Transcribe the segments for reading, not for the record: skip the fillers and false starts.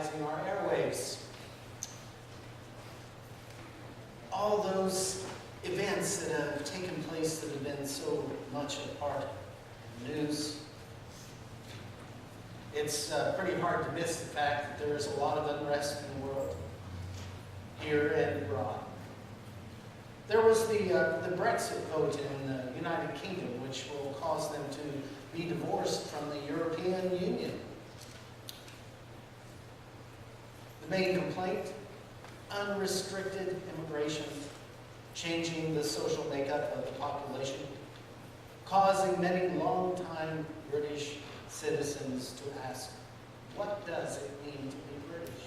monopolizing our airwaves. All those events that have taken place that have been so much a part of the news. It's pretty hard to miss the fact that there is a lot of unrest in the world, here and abroad. There was the Brexit vote in the United Kingdom, which will cause them to be divorced from the European Union. The main complaint, unrestricted immigration, changing the social makeup of the population, causing many long-time British citizens to ask, what does it mean to be British?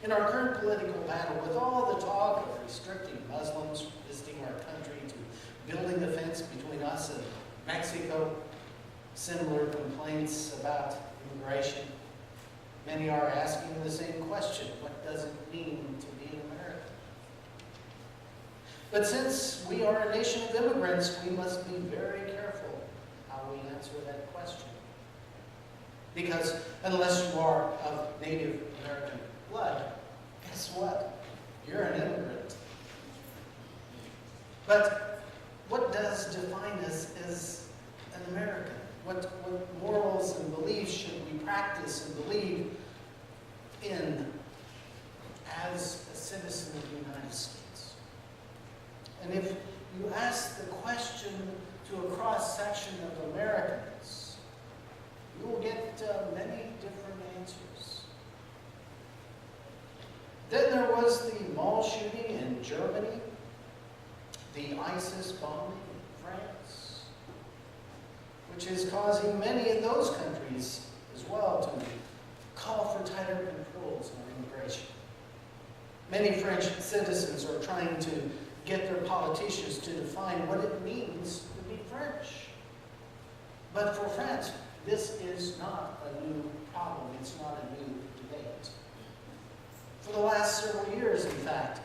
In our current political battle, with all the talk of restricting Muslims visiting our country to building a fence between us and Mexico, similar complaints about immigration, many are asking the same question, what does it mean to be an American? But since we are a nation of immigrants, we must be very careful how we answer that question. Because unless you are of Native American blood, guess what? You're an immigrant. But what does define us as an American? What morals and beliefs should we practice and believe in as a citizen of the United States? And if you ask the question to a cross-section of Americans, you will get many different answers. Then there was the mall shooting in Germany, the ISIS bombing in France, which is causing many in those countries as well to call for tighter controls on immigration. Many French citizens are trying to get their politicians to define what it means to be French. But for France, this is not a new problem. It's not a new debate. For the last several years, in fact,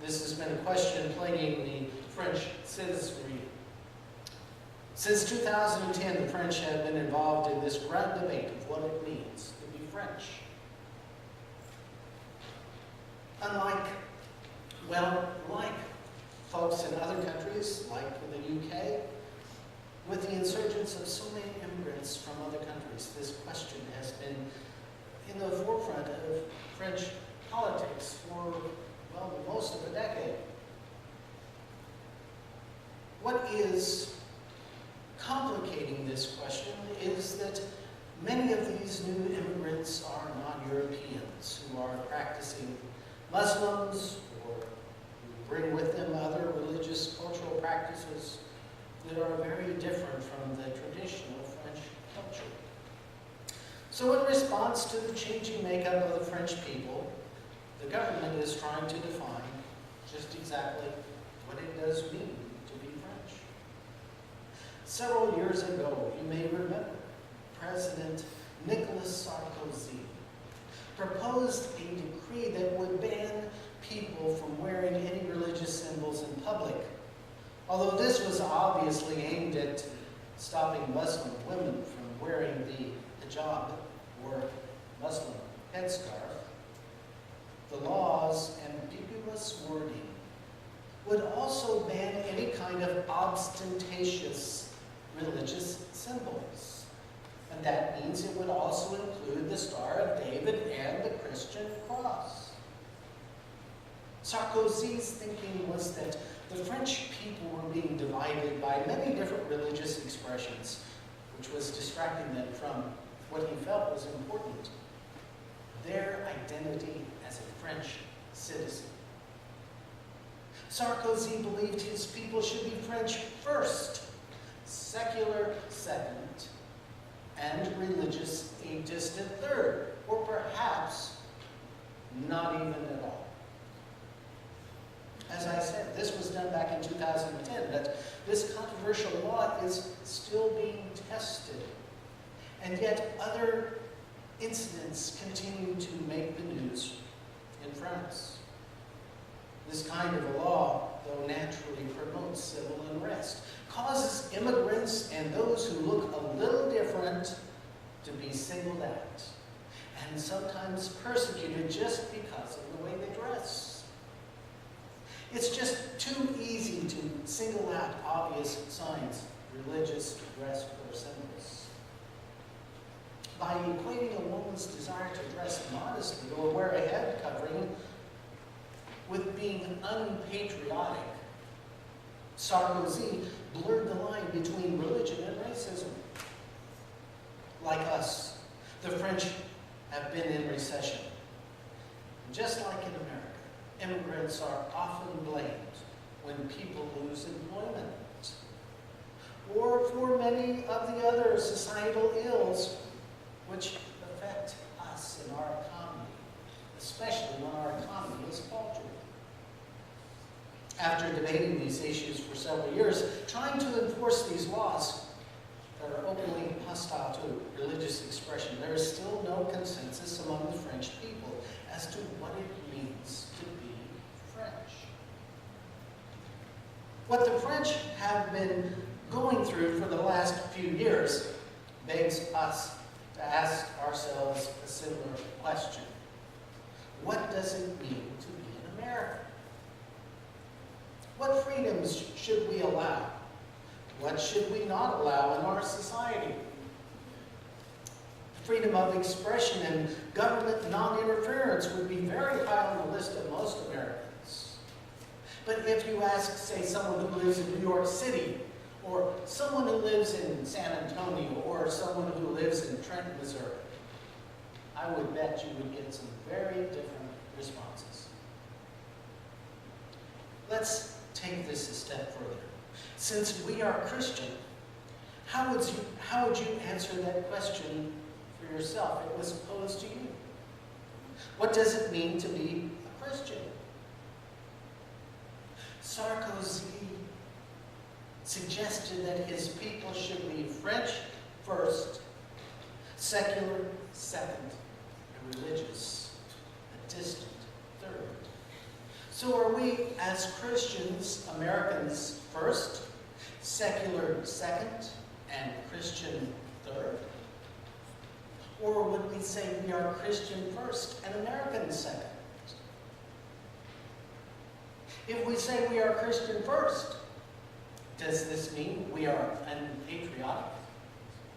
this has been a question plaguing the French citizenry. Since 2010, the French have been involved in this grand debate of what it means to be French. Like folks in other countries, like in the UK, with the insurgence of so many immigrants from other countries, this question has been in the forefront of French politics for, well, most of a decade. What is complicating this question is that many of these new immigrants are non-Europeans who are practicing Muslims or who bring with them other religious cultural practices that are very different from the traditional French culture. So in response to the changing makeup of the French people, the government is trying to define just exactly what it does mean to be French. Several years ago, you may remember, President Nicolas Sarkozy proposed a decree that would ban people from wearing any religious symbols in public. Although this was obviously aimed at stopping Muslim women from wearing the hijab or Muslim headscarf, the law's ambiguous wording would also ban any kind of ostentatious religious symbols. And that means it would also include the Star of David and the Christian cross. Sarkozy's thinking was that the French people were being divided by many different religious expressions, which was distracting them from what he felt was important, their identity as a French citizen. Sarkozy believed his people should be French first, secular second, and religious a distant third, or perhaps not even at all. As I said, this was done back in 2010, but this controversial law is still being tested. And yet other incidents continue to make the news in France. This kind of a law, though naturally promotes civil unrest, causes immigrants and those who look a little different to be singled out. and sometimes persecuted just because of the way they dress. It's just too easy to single out obvious signs, religious, dress, or symbols. By equating a woman's desire to dress modestly or wear a head covering with being unpatriotic, Sarkozy blurred the line between religion and racism. Like us, the French have been in recession. Just like in America, immigrants are often blamed when people lose employment, or for many of the other societal ills which affect us and our economy, especially when our economy is faltering. After debating these issues for several years, trying to enforce these laws that are openly hostile to religious expression, there is still no consensus among the French people as to what it means to be French. What the French have been going through for the last few years begs us to ask ourselves a similar question. What does it mean to be an American? What freedoms should we allow? What should we not allow in our society? Freedom of expression and government non-interference would be very high on the list of most Americans. But if you ask, say, someone who lives in New York City, or someone who lives in San Antonio, or someone who lives in Trenton, Missouri, I would bet you would get some very different responses. Let's take this a step further. Since we are Christian, how would you answer that question for yourself? It was posed to you. What does it mean to be a Christian? Sarkozy suggested that his people should be French first, secular second, and religious a distant third. So are we, as Christians, Americans first, secular second, and Christian third? Or would we say we are Christian first and American second? If we say we are Christian first, does this mean we are unpatriotic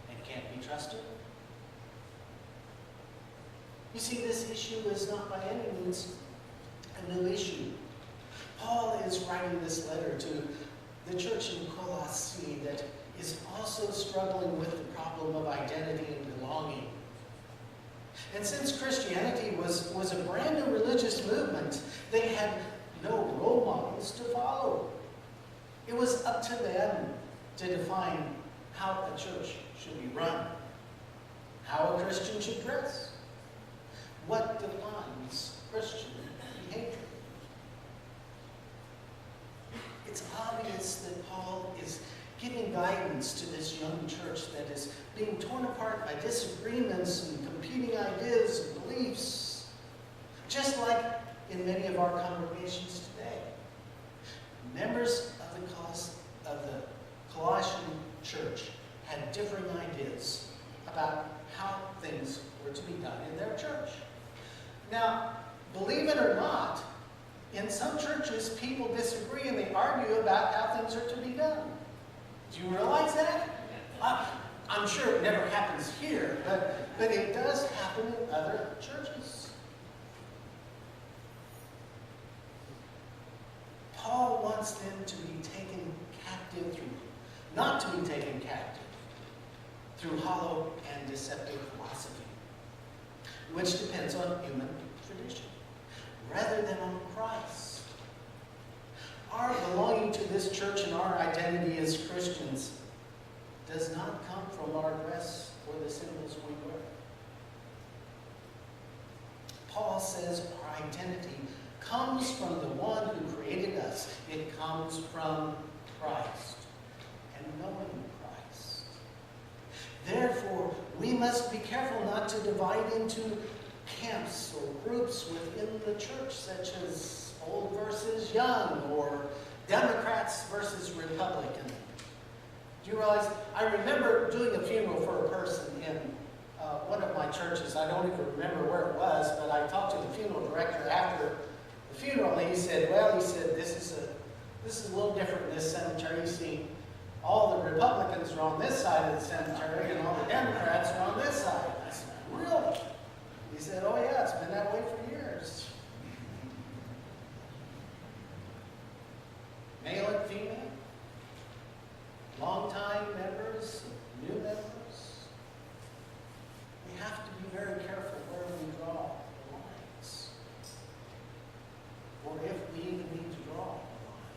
and can't be trusted? You see, this issue is not by any means a new issue. Paul is writing this letter to the church in Colossae that is also struggling with the problem of identity and belonging. And since Christianity was a brand new religious movement, they had no role models to follow. It was up to them to define how a church should be run, how a Christian should dress, what defines Christian behavior. It's obvious that Paul is giving guidance to this young church that is being torn apart by disagreements and competing ideas and beliefs, just like in many of our congregations today. Members of the Colossian church had differing ideas about how things were to be done in their church. Now, believe it or not, in some churches, people disagree and they argue about how things are to be done. Do you realize that? I'm sure it never happens here, but it does happen in other churches. Paul wants them to be taken captive not to be taken captive through hollow and deceptive philosophy, which depends on human tradition, rather than on Christ. Our belonging to this church and our identity as Christians does not come from our dress or the symbols we wear. Paul says our identity comes from the one who created us. It comes from Christ and knowing Christ. Therefore, we must be careful not to divide into camps or groups within the church, such as old versus young, or Democrats versus Republican. Do you realize, I remember doing a funeral for a person in one of my churches, I don't even remember where it was, but I talked to the funeral director after the funeral, and he said, well, this is a little different in this cemetery. You see, all the Republicans are on this side of the cemetery, and all the Democrats are on this side. I said, really? He said, oh yeah, it's been that way for years. Male and female, longtime members, new members. We have to be very careful where we draw the lines, or if we even need to draw the line.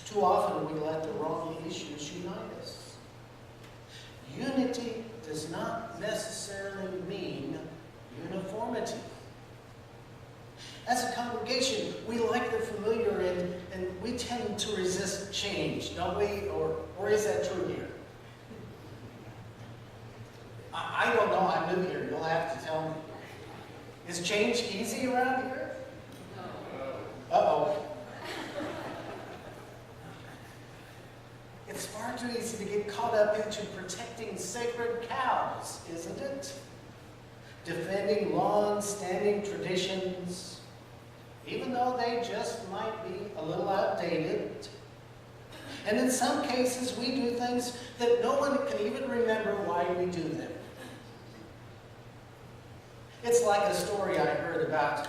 Too often we let the wrong issues unite us. Unity does not necessarily mean uniformity. As a congregation, we like the familiar and we tend to resist change, don't we? Or is that true here? I don't know, I'm new here, you'll have to tell me. Is change easy around here? Uh-oh. It's far too easy to get caught up into protecting sacred cows, isn't it? Defending long-standing traditions, even though they just might be a little outdated. And in some cases, we do things that no one can even remember why we do them. It's like a story I heard about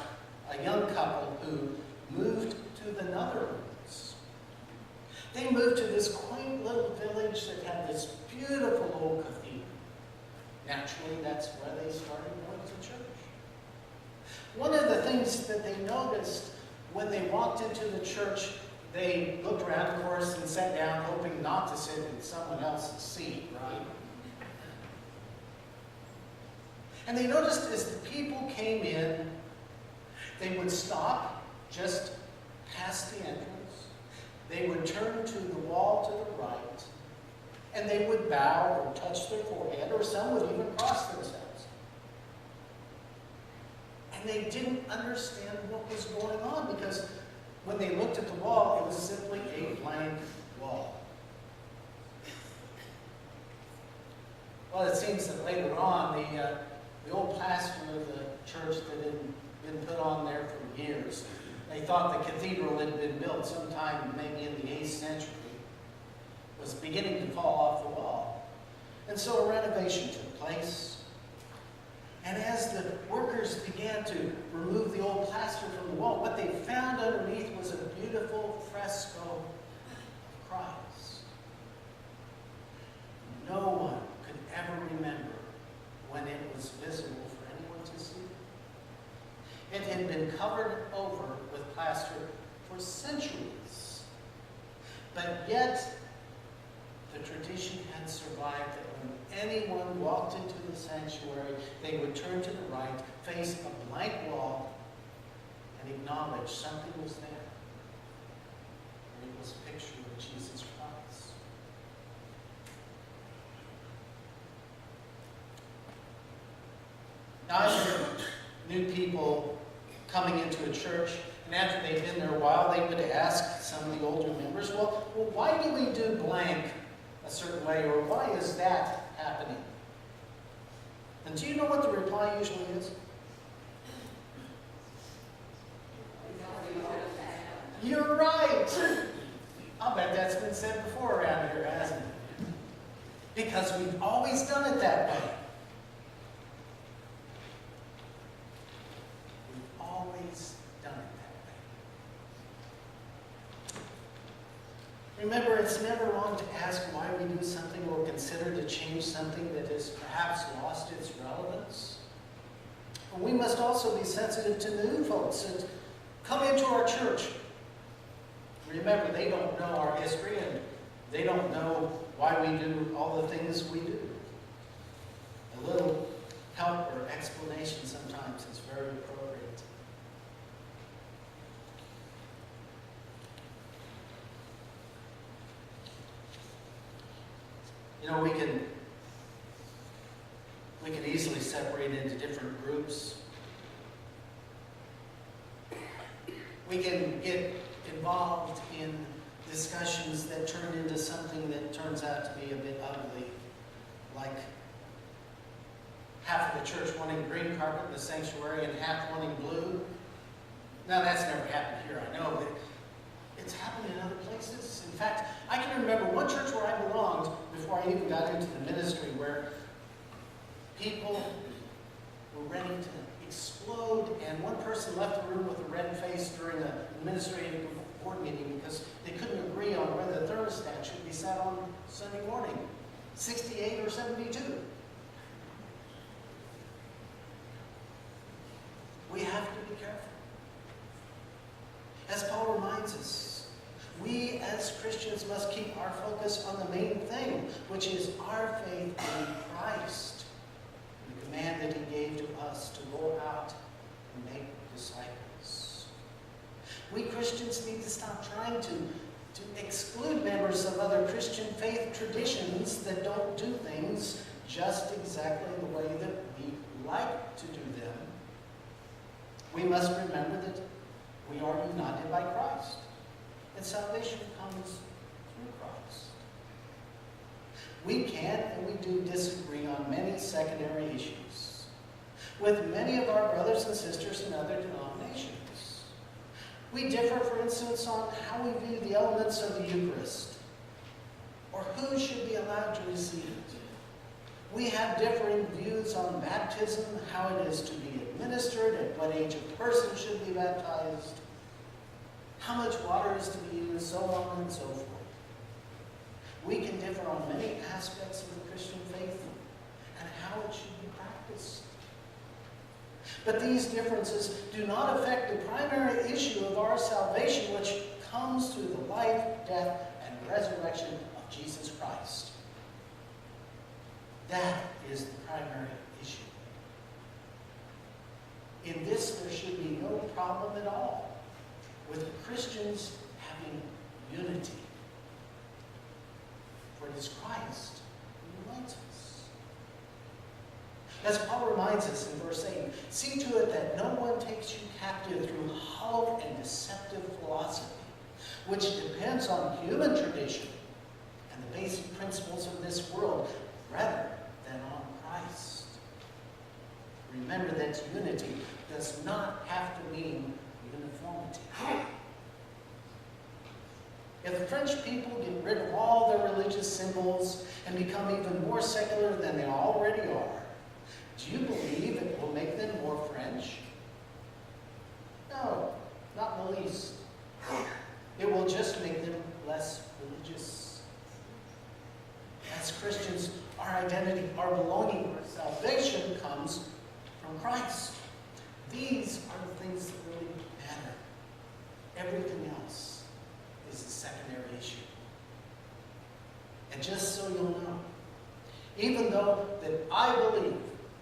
a young couple who moved to the Netherlands. They moved to this quaint little village that had this beautiful old cathedral. Naturally, that's where they started going to church. One of the things that they noticed when they walked into the church, they looked around, of course, and sat down, hoping not to sit in someone else's seat, right? And they noticed as the people came in, they would stop just past the entrance. They would turn to the wall to the right, and they would bow or touch their forehead, or some would even cross themselves. And they didn't understand what was going on, because when they looked at the wall, it was simply a blank wall. Well, it seems that later on, the old pastor of the church that had been put on there for years, they thought the cathedral had been built sometime maybe in the 8th century, was beginning to fall off the wall. And so a renovation took place. And as the workers began to remove the old plaster from the wall, what they found underneath was a beautiful fresco of Christ. No one could ever remember when it was visible for anyone to see. It had been covered over with plaster for centuries. But yet, the tradition had survived that when anyone walked into the sanctuary, they would turn to the right, face a blank wall, and acknowledge something was there. And it was a picture of Jesus Christ. Now, I've heard new people coming into a church, and after they've been there a while, they would ask some of the older members, well, why do we do blank a certain way, or why is that happening? And do you know what the reply usually is? You're right. I'll bet that's been said before around here, hasn't it? Because we've always done it that way. We've always done it that way. Remember, it's never wrong to ask why we do something or consider to change something that has perhaps lost its relevance. But we must also be sensitive to new folks that come into our church. Remember, they don't know our history and they don't know why we do all the things we do. A little help or explanation sometimes is very appropriate. You know, we can easily separate into different groups. We can get involved in discussions that turn into something that turns out to be a bit ugly, like half of the church wanting green carpet in the sanctuary and half wanting blue. Now, that's never happened here, I know, but it's happened in other places. In fact, I can remember one church where I belonged before I even got into the ministry where people were ready to explode, and one person left the room with a red face during an administrative board meeting because they couldn't agree on whether the thermostat should be set on Sunday morning, 68 or 72. We have to be careful. As Paul reminds us, we as Christians must keep our focus on the main thing, which is our faith in Christ, and the command that he gave to us to go out and make disciples. We Christians need to stop trying to exclude members of other Christian faith traditions that don't do things just exactly the way that we like to do them. We must remember that we are united by Christ, and salvation comes through Christ. We can and we do disagree on many secondary issues with many of our brothers and sisters in other denominations. We differ, for instance, on how we view the elements of the Eucharist, or who should be allowed to receive it. We have differing views on baptism, how it is to be administered, at what age a person should be baptized, how much water is to be used, so on and so forth. We can differ on many aspects of the Christian faith and how it should be practiced. But these differences do not affect the primary issue of our salvation, which comes through the life, death, and resurrection of Jesus Christ. That is the primary issue. In this, there should be no problem at all with Christians having unity. For it is Christ who unites us. As Paul reminds us in verse 8, see to it that no one takes you captive through hollow and deceptive philosophy, which depends on human tradition and the basic principles of this world, rather than on Christ. Remember that unity does not have to mean uniformity. If the French people get rid of all their religious symbols and become even more secular than they already are, do you believe it will make them more French? No, not in the least. It will just make them less religious. As Christians, our identity, our belonging, our salvation comes from Christ. These are the things that really matter. Everything else is a secondary issue. And just so you'll know, even though that I believe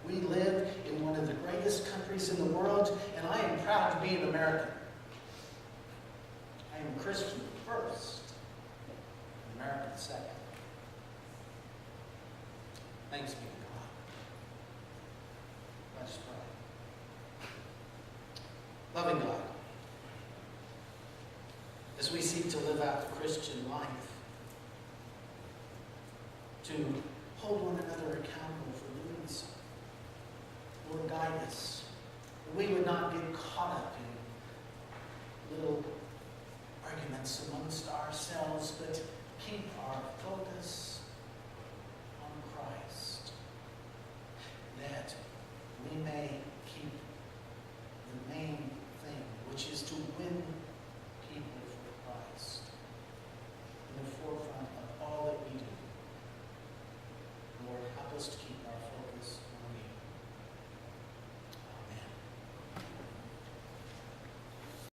we live in one of the greatest countries in the world, and I am proud to be an American, I am Christian first, American second. Thanks be to God. Let's pray. Loving God, as we seek to live out the Christian life, to hold one another accountable for doing so, Lord, guide us, that we would not get caught up in little arguments amongst ourselves, but keep our focus on Christ, that we may keep the main thing, which is to win